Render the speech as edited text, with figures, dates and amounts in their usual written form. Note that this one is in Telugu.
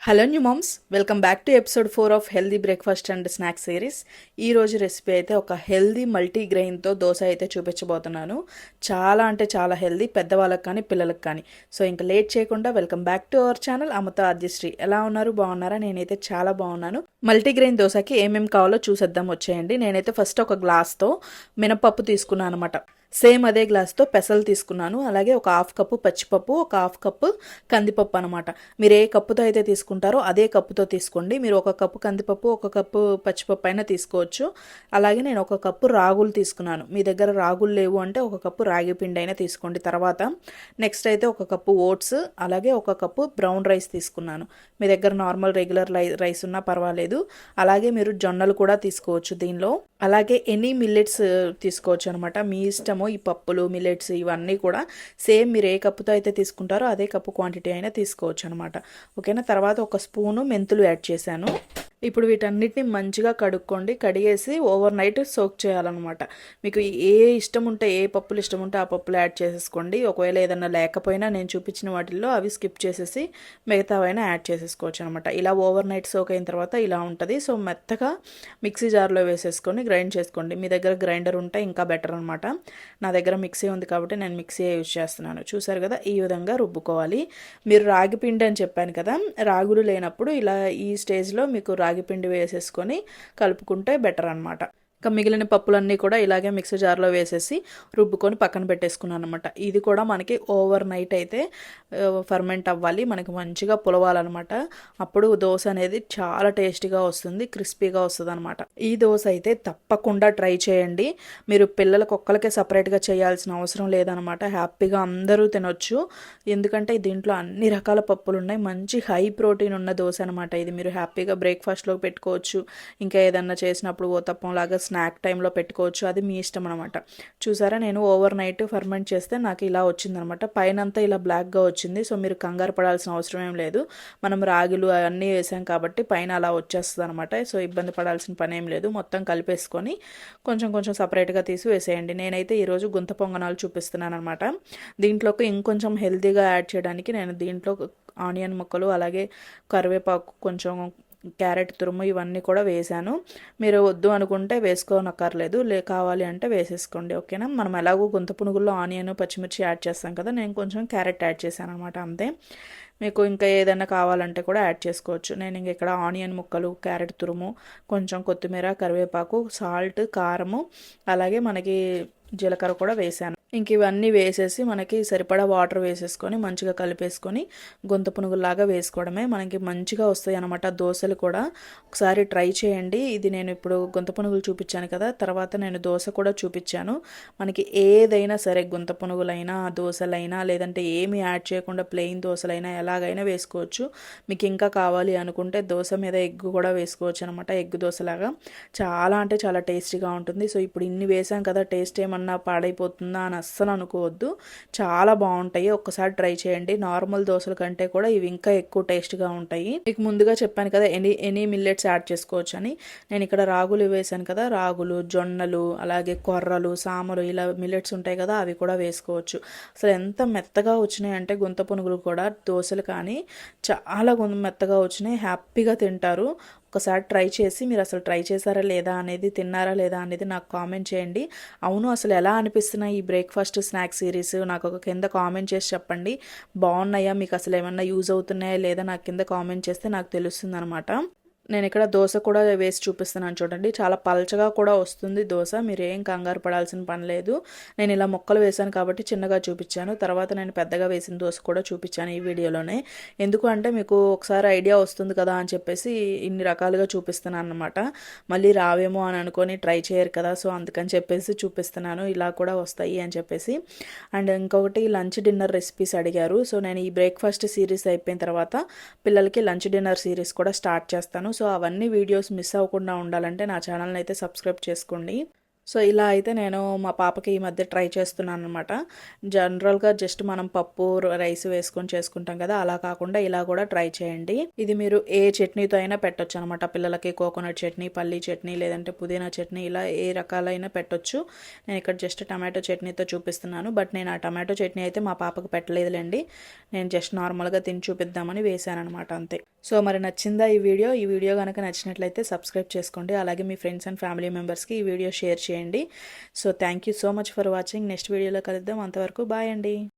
Hello new moms, welcome back to episode 4 of healthy breakfast and snacks series. ఈరోజు రెసిపీ అయితే ఒక హెల్దీ మల్టీగ్రెయిన్తో దోశ అయితే చూపించబోతున్నాను. చాలా అంటే చాలా హెల్దీ, పెద్దవాళ్ళకి కానీ పిల్లలకు కానీ. సో ఇంకా లేట్ చేయకుండా welcome back to our channel Amrutha Aadyasri. ఎలా ఉన్నారు, బాగున్నారా? నేనైతే చాలా బాగున్నాను. మల్టీగ్రెయిన్ దోశకి ఏమేమి కావాలో చూసేద్దాం వచ్చేయండి. నేనైతే ఫస్ట్ ఒక గ్లాస్తో మినపప్పు తీసుకున్నాను అనమాట. సేమ్ అదే గ్లాస్తో పెసలు తీసుకున్నాను. అలాగే ఒక హాఫ్ కప్పు పచ్చిపప్పు, ఒక హాఫ్ కప్పు కందిపప్పు అనమాట. మీరు ఏ కప్పుతో అయితే తీసుకుంటారో అదే కప్పుతో తీసుకోండి. మీరు ఒక కప్పు కందిపప్పు, ఒక కప్పు పచ్చిపప్పు అయినా తీసుకోవచ్చు. అలాగే నేను ఒక కప్పు రాగులు తీసుకున్నాను. మీ దగ్గర రాగులు లేవు అంటే ఒక కప్పు రాగి పిండి అయినా తీసుకోండి. తర్వాత నెక్స్ట్ అయితే ఒక కప్పు ఓట్స్, అలాగే ఒక కప్పు బ్రౌన్ రైస్ తీసుకున్నాను. మీ దగ్గర నార్మల్ రెగ్యులర్ రైస్ ఉన్నా పర్వాలేదు. అలాగే మీరు జొన్నలు కూడా తీసుకోవచ్చు దీనిలో. అలాగే ఎనీ మిల్లెట్స్ తీసుకోవచ్చు అనమాట, మీ ఇష్టము. ఈ పప్పులు, మిల్లెట్స్ ఇవన్నీ కూడా సేమ్ మీరు ఏ కప్పుతో అయితే తీసుకుంటారో అదే కప్పు క్వాంటిటీ అయినా తీసుకోవచ్చు అనమాట. ఓకేనా. తర్వాత ఒక స్పూను మెంతులు యాడ్ చేశాను. ఇప్పుడు వీటన్నిటిని మంచిగా కడుక్కోండి. కడిగేసి ఓవర్ నైట్ సోక్ చేయాలన్నమాట. మీకు ఏ ఇష్టం ఉంటే, ఏ పప్పులు ఇష్టం ఉంటే ఆ పప్పులు యాడ్ చేసేసుకోండి. ఒకవేళ ఏదైనా లేకపోయినా నేను చూపించిన వాటిల్లో అవి స్కిప్ చేసేసి మిగతావైనా యాడ్ చేసేసుకోవచ్చు అనమాట. ఇలా ఓవర్ నైట్ సోక్ అయిన తర్వాత ఇలా ఉంటుంది. సో మెత్తగా మిక్సీ జార్లో వేసేసుకొని గ్రైండ్ చేసుకోండి. మీ దగ్గర గ్రైండర్ ఉంటే ఇంకా బెటర్ అనమాట. నా దగ్గర మిక్సీ ఉంది కాబట్టి నేను మిక్సీ యూజ్ చేస్తున్నాను. చూసారు కదా, ఈ విధంగా రుబ్బుకోవాలి. మీరు రాగి పిండి అని చెప్పాను కదా, రాగులు లేనప్పుడు ఇలా ఈ స్టేజ్లో మీకు రాగి పిండి వేసేసుకొని కలుపుకుంటే బెటర్ అనమాట. ఇంకా మిగిలిన పప్పులన్నీ కూడా ఇలాగే మిక్సీ జార్లో వేసేసి రుబ్బుకొని పక్కన పెట్టేసుకున్నాను అనమాట. ఇది కూడా మనకి ఓవర్ నైట్ అయితే ఫర్మెంట్ అవ్వాలి, మనకి మంచిగా పులవాలన్నమాట. అప్పుడు దోశ అనేది చాలా టేస్టీగా వస్తుంది, క్రిస్పీగా వస్తుంది అనమాట. ఈ దోశ అయితే తప్పకుండా ట్రై చేయండి. మీరు పిల్లలకు ఒక్కరికే సపరేట్గా చేయాల్సిన అవసరం లేదనమాట. హ్యాపీగా అందరూ తినొచ్చు. ఎందుకంటే దీంట్లో అన్ని రకాల పప్పులు ఉన్నాయి. మంచి హై ప్రోటీన్ ఉన్న దోశ అనమాట ఇది. మీరు హ్యాపీగా బ్రేక్ఫాస్ట్లో పెట్టుకోవచ్చు. ఇంకా ఏదన్నా చేసినప్పుడు ఓతప్పం లాగా స్నాక్ టైంలో పెట్టుకోవచ్చు. అది మీ ఇష్టం అనమాట. చూసారా, నేను ఓవర్ నైట్ ఫర్మెంట్ చేస్తే నాకు ఇలా వచ్చిందనమాట. పైనంతా ఇలా బ్లాక్గా వచ్చింది. సో మీరు కంగారు పడాల్సిన అవసరం ఏం లేదు. మనం రాగులు అవన్నీ వేసాం కాబట్టి పైన అలా వచ్చేస్తుంది అనమాట. సో ఇబ్బంది పడాల్సిన పని ఏం లేదు. మొత్తం కలిపేసుకొని కొంచెం కొంచెం సపరేట్గా తీసి వేసేయండి. నేనైతే ఈరోజు గుంత పొంగనాలు చూపిస్తున్నాను అనమాట. దీంట్లోకి ఇంకొంచెం హెల్తీగా యాడ్ చేయడానికి నేను దీంట్లో ఆనియన్ ముక్కలు, అలాగే కరివేపాకు, కొంచెం క్యారెట్ తురుము ఇవన్నీ కూడా వేసాను. మీరు వద్దు అనుకుంటే వేసుకోనక్కర్లేదు, కావాలి అంటే వేసేసుకోండి. ఓకేనా. మనం ఎలాగో గుంత పునుగుల్లో ఆనియన్, పచ్చిమిర్చి యాడ్ చేస్తాం కదా, నేను కొంచెం క్యారెట్ యాడ్ చేశాను అనమాట, అంతే. మీకు ఇంకా ఏదైనా కావాలంటే కూడా యాడ్ చేసుకోవచ్చు. నేను ఇంక ఇక్కడ ఆనియన్ ముక్కలు, క్యారెట్ తురుము, కొంచెం కొత్తిమీర, కరివేపాకు, సాల్ట్, కారము, అలాగే మనకి జీలకర్ర కూడా వేసాను. ఇంక ఇవన్నీ వేసేసి మనకి సరిపడా వాటర్ వేసేసుకొని మంచిగా కలిపేసుకొని గుంత పునుగులాగా వేసుకోవడమే. మనకి మంచిగా వస్తాయి అనమాట దోశలు కూడా. ఒకసారి ట్రై చేయండి. ఇది నేను ఇప్పుడు గుంత పునుగులు చూపించాను కదా, తర్వాత నేను దోశ కూడా చూపించాను. మనకి ఏదైనా సరే, గుంత పునుగులైనా, దోశలైనా, లేదంటే ఏమి యాడ్ చేయకుండా ప్లెయిన్ దోశలైనా ఎలాగైనా వేసుకోవచ్చు. మీకు ఇంకా కావాలి అనుకుంటే దోశ మీద ఎగ్ కూడా వేసుకోవచ్చు అనమాట. ఎగ్ దోశలాగా చాలా అంటే చాలా టేస్టీగా ఉంటుంది. సో ఇప్పుడు ఇన్ని వేసాం కదా, టేస్ట్ ఏమన్నా పాడైపోతుందా అని అస్సలు అనుకోవద్దు. చాలా బాగుంటాయి. ఒక్కసారి ట్రై చేయండి. నార్మల్ దోశల కంటే కూడా ఇవి ఇంకా ఎక్కువ టేస్ట్గా ఉంటాయి. మీకు ముందుగా చెప్పాను కదా ఎనీ మిల్లెట్స్ యాడ్ చేసుకోవచ్చు అని. నేను ఇక్కడ రాగులు వేసాను కదా, రాగులు, జొన్నలు, అలాగే కొర్రలు, సామలు, ఇలా మిల్లెట్స్ ఉంటాయి కదా, అవి కూడా వేసుకోవచ్చు. అసలు ఎంత మెత్తగా వచ్చినాయి అంటే గుంత పునుగులు కూడా, దోశలు కానీ చాలా మెత్తగా వచ్చినాయి. హ్యాపీగా తింటారు. ఒకసారి ట్రై చేసి మీరు అసలు ట్రై చేశారా లేదా అనేది, తిన్నారా లేదా అనేది నాకు కామెంట్ చేయండి. అవును, అసలు ఎలా అనిపిస్తున్నాయి ఈ బ్రేక్ఫాస్ట్ స్నాక్ సిరీస్ నాకు ఒక కింద కామెంట్ చేసి చెప్పండి. బాగున్నాయా, మీకు అసలు ఏమన్నా యూజ్ అవుతున్నాయా లేదా నాకు కింద కామెంట్ చేస్తే నాకు తెలుస్తుంది అనమాట. నేను ఇక్కడ దోశ కూడా వేసి చూపిస్తున్నాను చూడండి. చాలా పల్చగా కూడా వస్తుంది దోశ. మీరు ఏం కంగారు పడాల్సిన పని లేదు. నేను ఇలా ముక్కలు వేసాను కాబట్టి చిన్నగా చూపించాను. తర్వాత నేను పెద్దగా వేసిన దోశ కూడా చూపించాను ఈ వీడియోలోనే. ఎందుకు అంటే మీకు ఒకసారి ఐడియా వస్తుంది కదా అని చెప్పేసి ఇన్ని రకాలుగా చూపిస్తున్నాను అనమాట. మళ్ళీ రావేమో అని అనుకొని ట్రై చేయరు కదా, సో అందుకని చెప్పేసి చూపిస్తున్నాను. ఇలా కూడా వస్తాయి అని చెప్పేసి. అండ్ ఇంకొకటి లంచ్ డిన్నర్ రెసిపీస్ అడిగారు. సో నేను ఈ బ్రేక్ఫాస్ట్ సిరీస్ అయిపోయిన తర్వాత పిల్లలకి లంచ్ డిన్నర్ సిరీస్ కూడా స్టార్ట్ చేస్తాను. సో అవన్నీ వీడియోస్ మిస్ అవ్వకుండా ఉండాలంటే నా ఛానల్ని అయితే సబ్స్క్రైబ్ చేసుకోండి. సో ఇలా అయితే నేను మా పాపకి ఈ మధ్య ట్రై చేస్తున్నాను అనమాట. జనరల్గా జస్ట్ మనం పప్పు, రైస్ వేసుకొని చేసుకుంటాం కదా, అలా కాకుండా ఇలా కూడా ట్రై చేయండి. ఇది మీరు ఏ చట్నీతో అయినా పెట్టొచ్చు అనమాట. పిల్లలకి కోకోనట్ చట్నీ, పల్లీ చట్నీ, లేదంటే పుదీనా చట్నీ, ఇలా ఏ రకాలైనా పెట్టొచ్చు. నేను ఇక్కడ జస్ట్ టమాటో చట్నీతో చూపిస్తున్నాను. బట్ నేను ఆ టమాటో చట్నీ అయితే మా పాపకు పెట్టలేదులేండి. నేను జస్ట్ నార్మల్గా తిని చూపిద్దామని వేసాను అనమాట, అంతే. సో మరి నచ్చిందా ఈ వీడియో కనుక నచ్చినట్లయితే సబ్స్క్రైబ్ చేసుకోండి. అలాగే మీ ఫ్రెండ్స్ అండ్ ఫ్యామిలీ మెంబర్స్కి ఈ వీడియో షేర్ చేయండి. So thank you so much for watching. Next వీడియోలో కలుద్దాం. అంతవరకు బాయ్ అండి.